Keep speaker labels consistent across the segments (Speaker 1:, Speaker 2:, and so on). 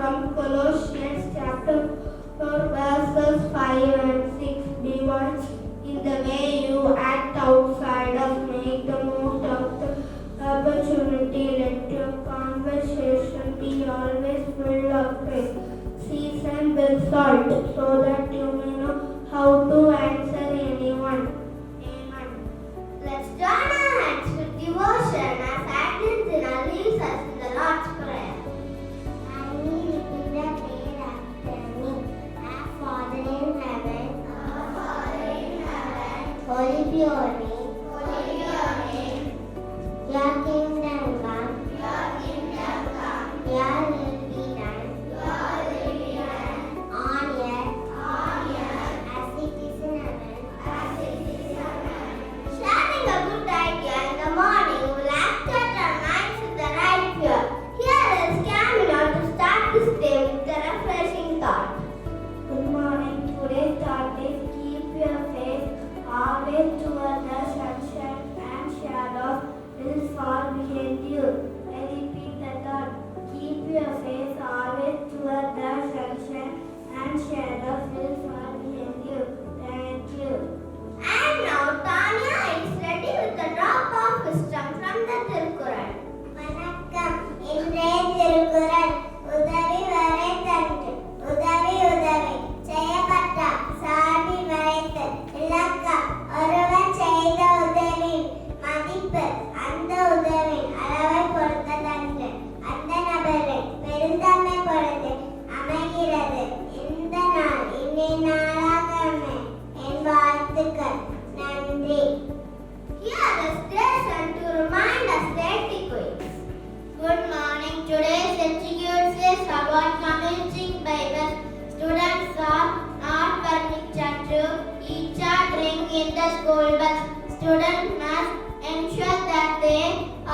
Speaker 1: from Colossians chapter 4 verses 5 and 6 divides in the way you act outside of make the most of the opportunity. Let your conversation be always full of faith. Season with salt so that you may know how to answer anyone. Amen.
Speaker 2: Let's join our hands with devotion as Argentina leads us in the Lord's Prayer. I will repeat the prayer after me. Our Father in heaven, holy be your name. Your kingdom come. Your will be done. On earth as it is in heaven. Sharing a good idea in the morning will activate our minds with the right fear. Here is stamina to start this day with a refreshing thought.
Speaker 1: Good morning. Today's thought is keep your face always toward the sunshine and shadows will fall behind you. I repeat the thought. Keep your face always toward the sunshine and shadows will fall behind you. Thank you.
Speaker 2: And now Tanya is ready with a drop of wisdom from the Tirukkural. வணக்கம். இன்றைய திருக்குறள் உதவி வரை தன்று உதவி செய்யப்பட்ட சாதி வரைத்து இலக்கம் ஒருவர் செய்த உதவியின் மதிப்பு அந்த உதவியின் அளவை பொறுத்ததன்று அந்த நபரின் பெருந்தன்மை பொறுத்து அமைகிறது. இந்த நாள் இன்றைய நாளாக அமைய என் வாழ்த்துக்கள். நன்றி. Here is lesson to remind us that quiz. Good morning. Today's executes is about commencing Bible. Students are not permitted to eat or drink in the school bus. Students must ensure that they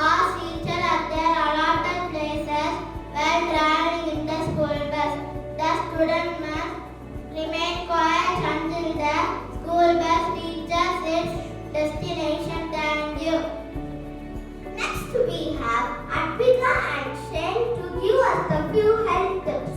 Speaker 2: are seated at their allotted places while traveling in the school bus. The student must remain quiet until the school bus reaches its destination. Thank you. Next we have Advika and Shane to give us a few health tips.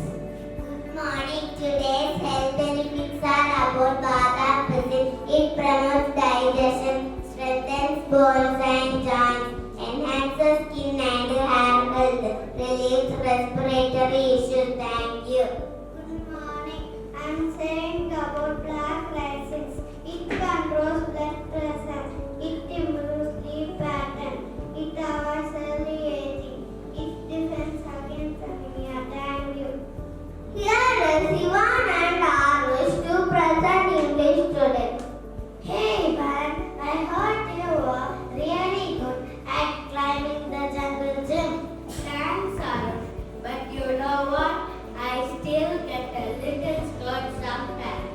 Speaker 2: Good morning. Today's health benefits are about Bada Prasit. It promotes digestion, strengthens bones and joints, enhances skin and hair health, relieves respiratory issues. Thank you. Good morning. I am saying about black rice. It controls blood pressure. It improves sleep pattern. It avoids early aging. It defends against anemia. Thank you. Here is Ivan and Arush, two present English students. Hey Ivan, I heard you were really good at climbing the jungle gym. Thanks Arush. But you know what? I still get a little scared sometimes.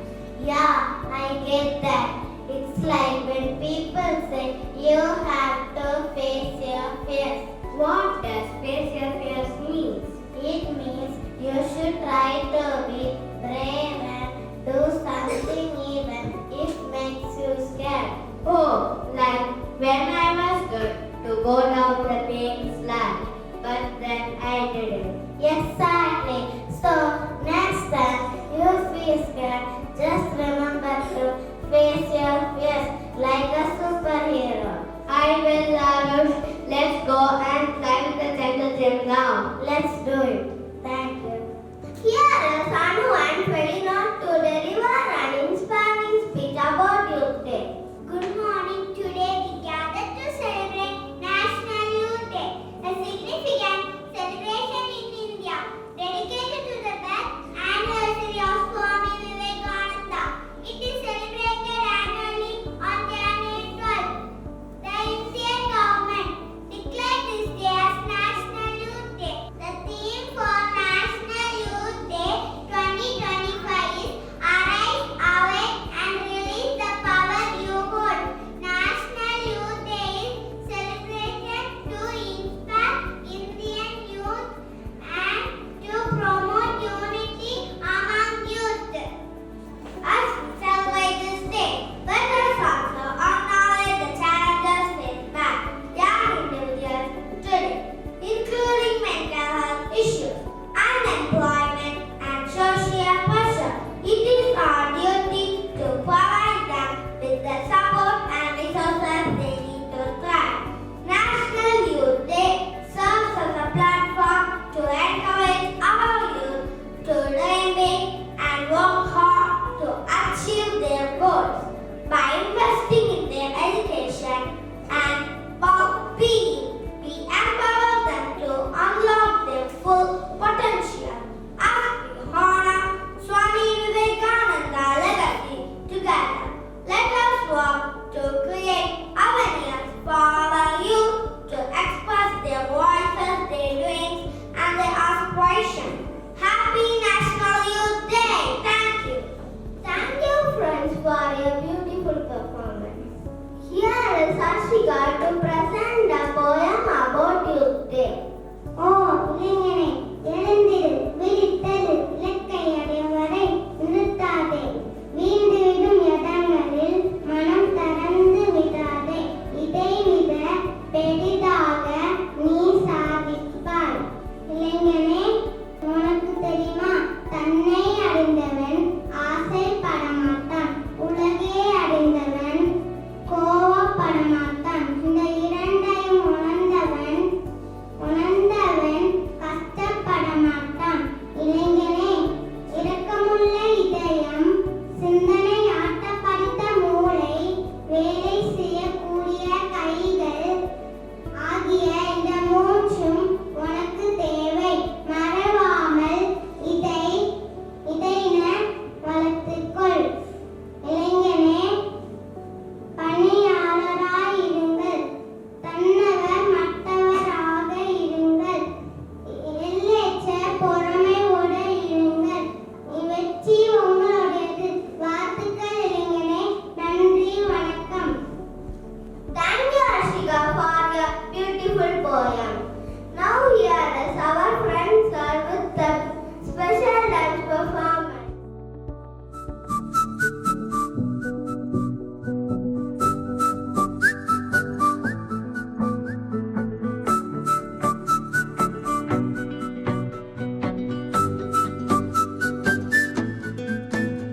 Speaker 2: Yeah, I get that. It's like when people say you have to face your fears. What does face your fears mean? It means you should try to be brave and do something even if it makes you scared. Oh, like when I was good to go down the big slide, but then I didn't. Exactly. So next time you feel scared, just remember to face your fears like a superhero. I will, Arush. Let's go and climb the jungle gym now. Let's do it. Thank you. Here is Anu and Felina to deliver an inspiring speech about Youth Day. Good morning. Today we gathered to celebrate National Youth Day, a significant celebration in India.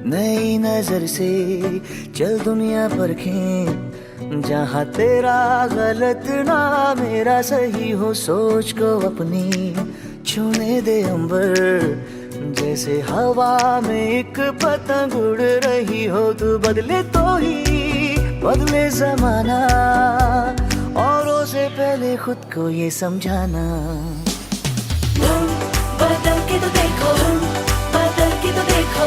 Speaker 3: नई नजर से चल दुनिया परखें, जहाँ तेरा गलत ना मेरा सही हो, सोच को अपनी छूने दे अंबर, जैसे हवा में एक पतंग उड़ रही हो, तू बदले तो ही बदले जमाना, औरों से पहले खुद को ये समझाना। बदल के तो देखो, बदल के तो देखो।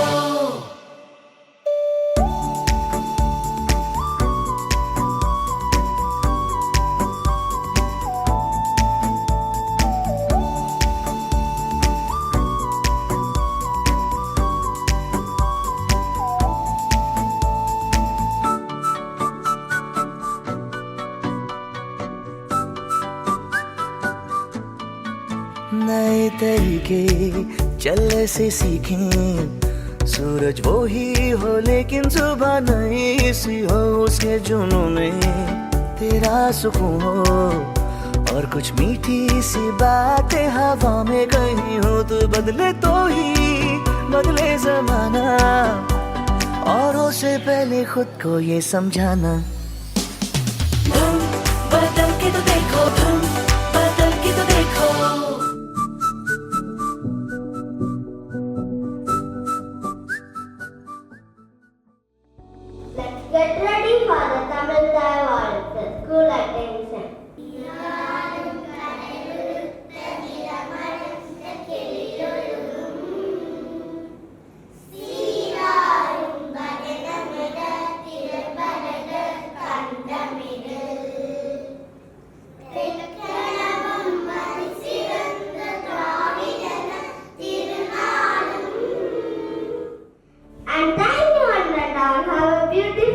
Speaker 3: नए तरीके चलने से सीखें, सूरज वो ही हो लेकिन सुबह नई सी हो, उसके जुनून में तेरा सुकून हो, और कुछ मीठी सी बातें हवा में कहीं हो, तू बदले तो ही बदले जमाना, औरों से पहले खुद को ये समझाना। बदल के तो देखो, बदल के तो देखो।
Speaker 2: Let's get ready for the Tamil Thai the school attention. And thank you, Marthandam. Have a beautiful